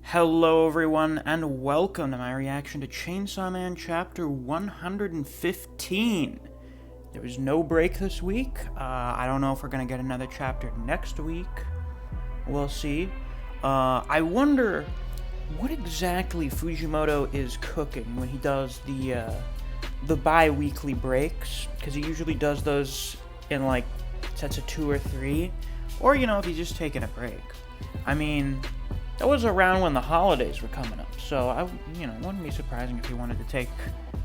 Hello everyone, and welcome to my reaction to Chainsaw Man Chapter 115. There was no break this week. I don't know if we're going to get another chapter next week. We'll see. I wonder what exactly Fujimoto is cooking when he does the bi-weekly breaks, because he usually does those in like sets of 2 or 3, or if he's just taking a break. I mean, that was around when the holidays were coming up, so it wouldn't be surprising if he wanted to take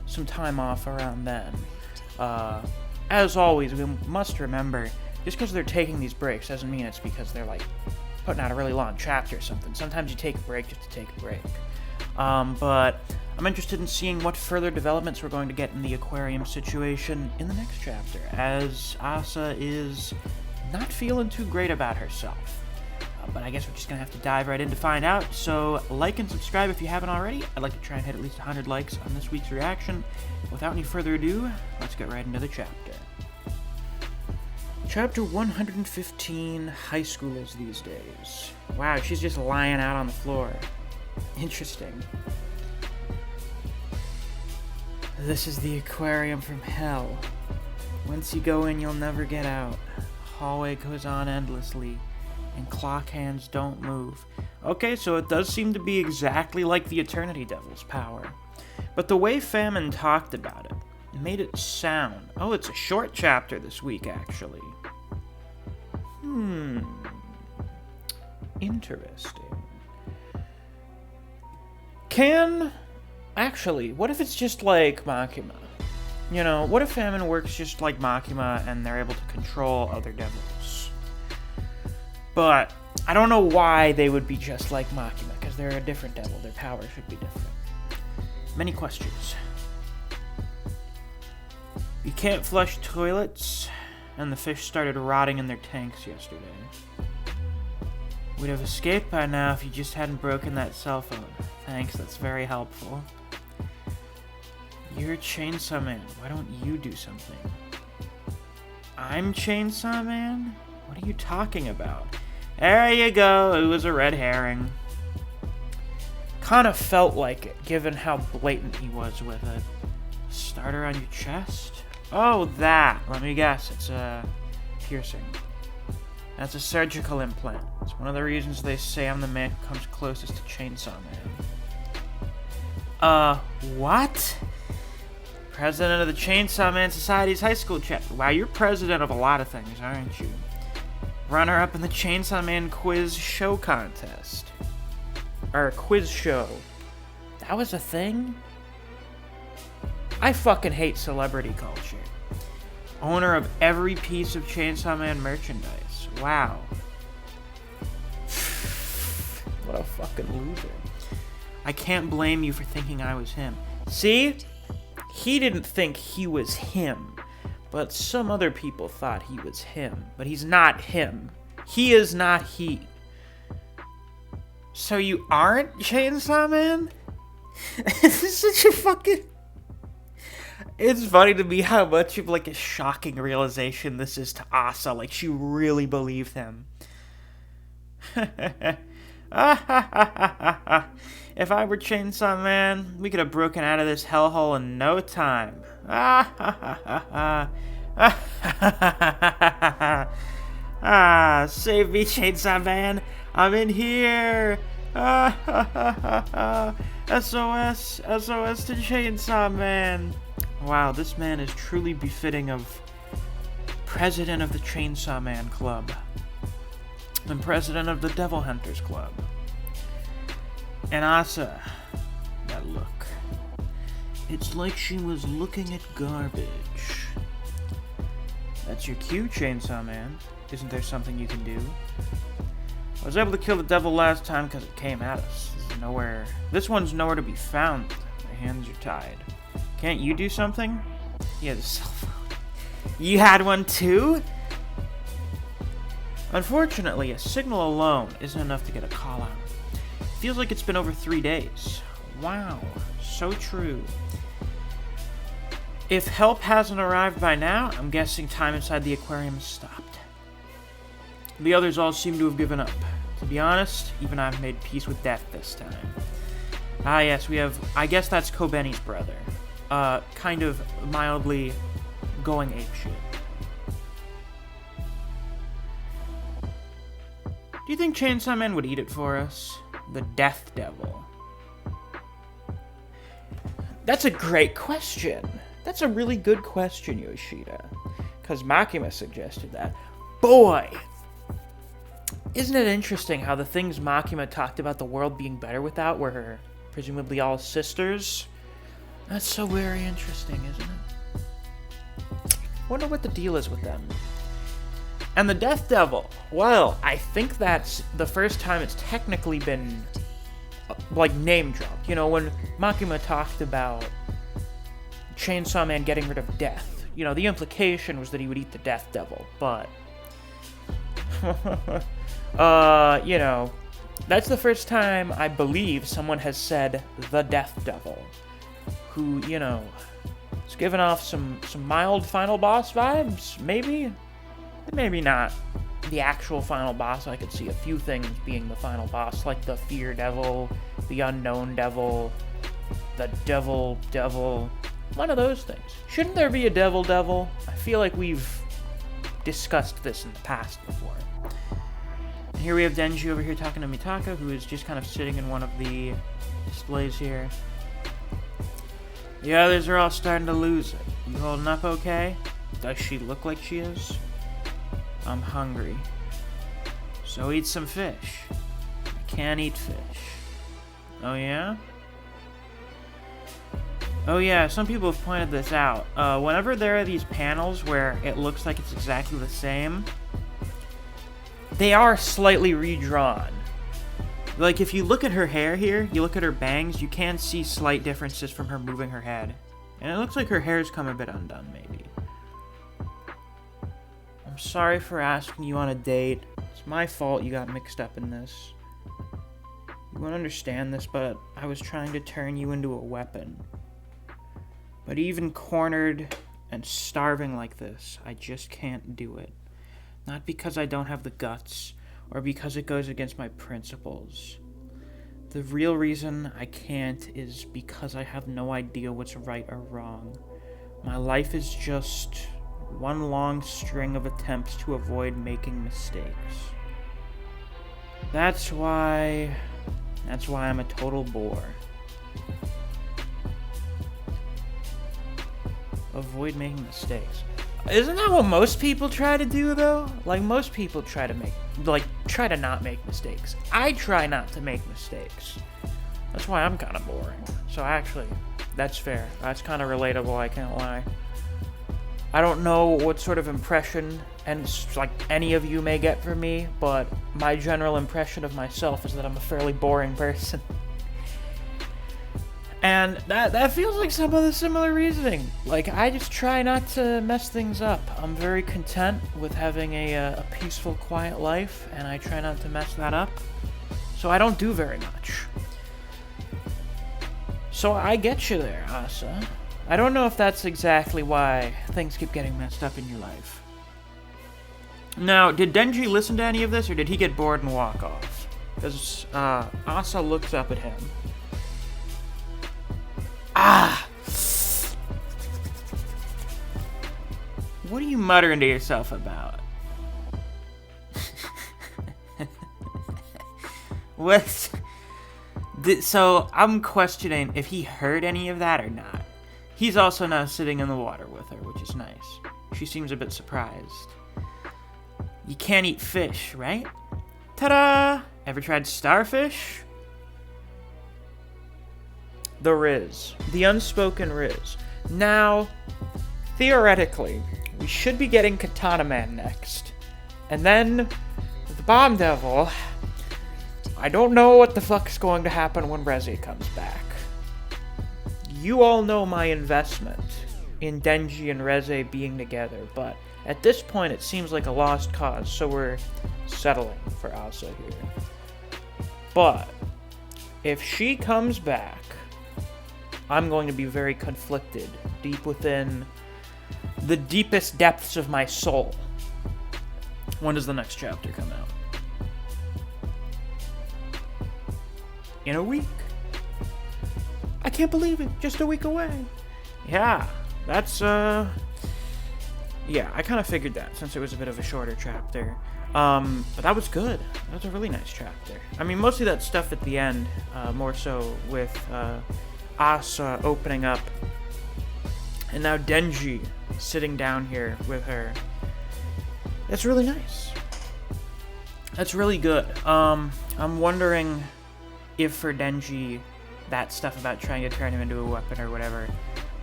some time off around then. As always, we must remember, just because they're taking these breaks doesn't mean it's because they're like putting out a really long chapter or something. Sometimes you take a break just to take a break. But I'm interested in seeing what further developments we're going to get in the aquarium situation in the next chapter, as Asa is not feeling too great about herself. But I guess we're just going to have to dive right in to find out. So like and subscribe if you haven't already. I'd like to try and hit at least 100 likes on this week's reaction. Without any further ado, let's get right into the chapter. Chapter 115, High Schoolers These Days. Wow, she's just lying out on the floor. Interesting. This is the aquarium from hell. Once you go in, you'll never get out. The hallway goes on endlessly, and clock hands don't move. Okay, so it does seem to be exactly like the Eternity Devil's power. But the way Famine talked about it made it sound... Oh, it's a short chapter this week, actually. Interesting. Actually, what if it's just like Makima? What if Famine works just like Makima and they're able to control other devils? But I don't know why they would be just like Makima, because they're a different devil. Their power should be different. Many questions. You can't flush toilets, and the fish started rotting in their tanks yesterday. We'd have escaped by now if you just hadn't broken that cell phone. Thanks, that's very helpful. You're Chainsaw Man. Why don't you do something? I'm Chainsaw Man? What are you talking about? There you go, it was a red herring. Kinda felt like it, given how blatant he was with it. Starter on your chest? Oh, that. Let me guess, it's a piercing. That's a surgical implant. It's one of the reasons they say I'm the man who comes closest to Chainsaw Man. What? President of the Chainsaw Man Society's high school chapter. Wow, you're president of a lot of things, aren't you? Runner-up in the Chainsaw Man quiz show contest. Or quiz show. That was a thing? I fucking hate celebrity culture. Owner of every piece of Chainsaw Man merchandise. Wow. What a fucking loser. I can't blame you for thinking I was him. See? He didn't think he was him. But some other people thought he was him. But he's not him. He is not he. So you aren't Chainsaw Man? This is such a fucking... It's funny to me how much of like a shocking realization this is to Asa. Like, she really believed him. If I were Chainsaw Man, we could have broken out of this hellhole in no time. Save me, Chainsaw Man. I'm in here. SOS. SOS to Chainsaw Man. Wow, this man is truly befitting of President of the Chainsaw Man Club. And President of the Devil Hunters Club. And Asa, that look. It's like she was looking at garbage. That's your cue, Chainsaw Man. Isn't there something you can do? I was able to kill the devil last time because it came at us. This one's nowhere to be found. My hands are tied. Can't you do something? He has a cell phone. You had one too? Unfortunately, a signal alone isn't enough to get a call out. Feels like it's been over 3 days. Wow, so true. If help hasn't arrived by now, I'm guessing time inside the aquarium has stopped. The others all seem to have given up. To be honest, even I've made peace with death this time. Ah, yes, we have... I guess that's Kobeni's brother. Kind of mildly going apeshit. Do you think Chainsaw Man would eat it for us? The Death Devil. That's a great question. That's a really good question, Yoshida. Because Makima suggested that. Boy! Isn't it interesting how the things Makima talked about the world being better without were presumably all sisters? That's so very interesting, isn't it? Wonder what the deal is with them. And the Death Devil. Well, I think that's the first time it's technically been, like, name-dropped. You know, when Makima talked about Chainsaw Man getting rid of death, you know, the implication was that he would eat the Death Devil, but... you know, that's the first time I believe someone has said the Death Devil, who, you know, is giving off some mild final boss vibes, maybe? Maybe not the actual final boss. I could see a few things being the final boss, like the Fear Devil, the Unknown Devil, the Devil, one of those things. Shouldn't there be a Devil? I feel like we've discussed this in the past before. And here we have Denji over here talking to Mitaka, who is just kind of sitting in one of the displays here. The others are all starting to lose it. You holding up okay? Does she look like she is? I'm hungry. So eat some fish. I can't eat fish. Oh yeah? Oh yeah, some people have pointed this out. Whenever there are these panels where it looks like it's exactly the same, they are slightly redrawn. Like, if you look at her hair here, you look at her bangs, you can see slight differences from her moving her head. And it looks like her hair's come a bit undone, maybe. I'm sorry for asking you on a date. It's my fault you got mixed up in this. You won't understand this, but I was trying to turn you into a weapon. But even cornered and starving like this, I just can't do it. Not because I don't have the guts, or because it goes against my principles. The real reason I can't is because I have no idea what's right or wrong. My life is just one long string of attempts to avoid making mistakes. That's why I'm a total bore. Avoid making mistakes. Isn't that what most people try to do, though? Like, most people try to not make mistakes. I try not to make mistakes. That's why I'm kind of boring. So actually, that's fair. That's kind of relatable, I can't lie. I don't know what sort of impression any of you may get from me, but my general impression of myself is that I'm a fairly boring person. And that feels like some of the similar reasoning. Like, I just try not to mess things up. I'm very content with having a peaceful, quiet life, and I try not to mess that up. So I don't do very much. So I get you there, Asa. I don't know if that's exactly why things keep getting messed up in your life. Now, did Denji listen to any of this, or did he get bored and walk off? Because Asa looks up at him. Ah! What are you muttering to yourself about? What? So, I'm questioning if he heard any of that or not. He's also now sitting in the water with her, which is nice. She seems a bit surprised. You can't eat fish, right? Ta-da! Ever tried starfish? The Riz. The unspoken Riz. Now, theoretically, we should be getting Katana Man next. And then, the Bomb Devil. I don't know what the fuck's going to happen when Reze comes back. You all know my investment in Denji and Reze being together, but at this point it seems like a lost cause, so we're settling for Asa here. But, if she comes back, I'm going to be very conflicted, deep within the deepest depths of my soul. When does the next chapter come out? in a week. I can't believe it. Just a week away. Yeah, that's, yeah, I kind of figured that since it was a bit of a shorter chapter. But that was good. That was a really nice chapter. I mean, mostly that stuff at the end, more so with, Asa opening up. And now Denji sitting down here with her. That's really nice. That's really good. I'm wondering if for Denji, that stuff about trying to turn him into a weapon or whatever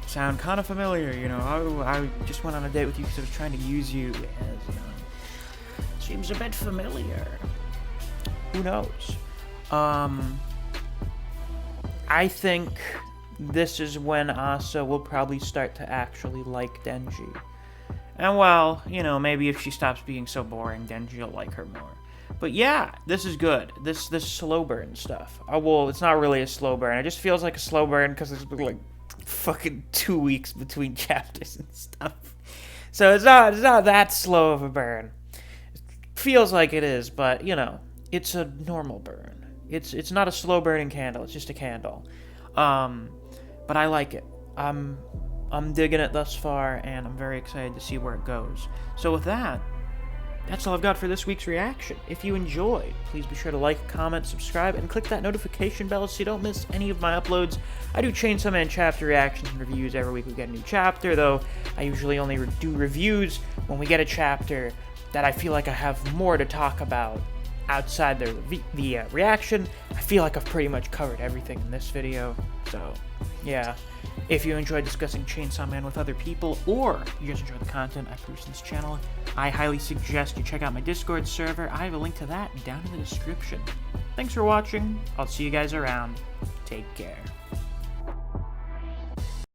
sound kind of familiar, you know. I just went on a date with you because I was trying to use you as, you know, seems a bit familiar. Who knows? I think this is when Asa will probably start to actually like Denji. And well, you know, maybe if she stops being so boring, Denji will like her more. But yeah, this is good. This slow burn stuff. Oh, well, it's not really a slow burn. It just feels like a slow burn because there's been like fucking 2 weeks between chapters and stuff. So it's not that slow of a burn. It feels like it is, but you know, it's a normal burn. It's not a slow burning candle. It's just a candle. But I like it. I'm digging it thus far, and I'm very excited to see where it goes. So with that, that's all I've got for this week's reaction. If you enjoyed, please be sure to like, comment, subscribe, and click that notification bell so you don't miss any of my uploads. I do Chainsaw Man chapter reactions and reviews every week we get a new chapter, though I usually only do reviews when we get a chapter that I feel like I have more to talk about outside the reaction. I feel like I've pretty much covered everything in this video, so yeah. If you enjoy discussing Chainsaw Man with other people, or you just enjoy the content I produce in this channel, I highly suggest you check out my Discord server. I have a link to that down in the description. Thanks for watching. I'll see you guys around. Take care.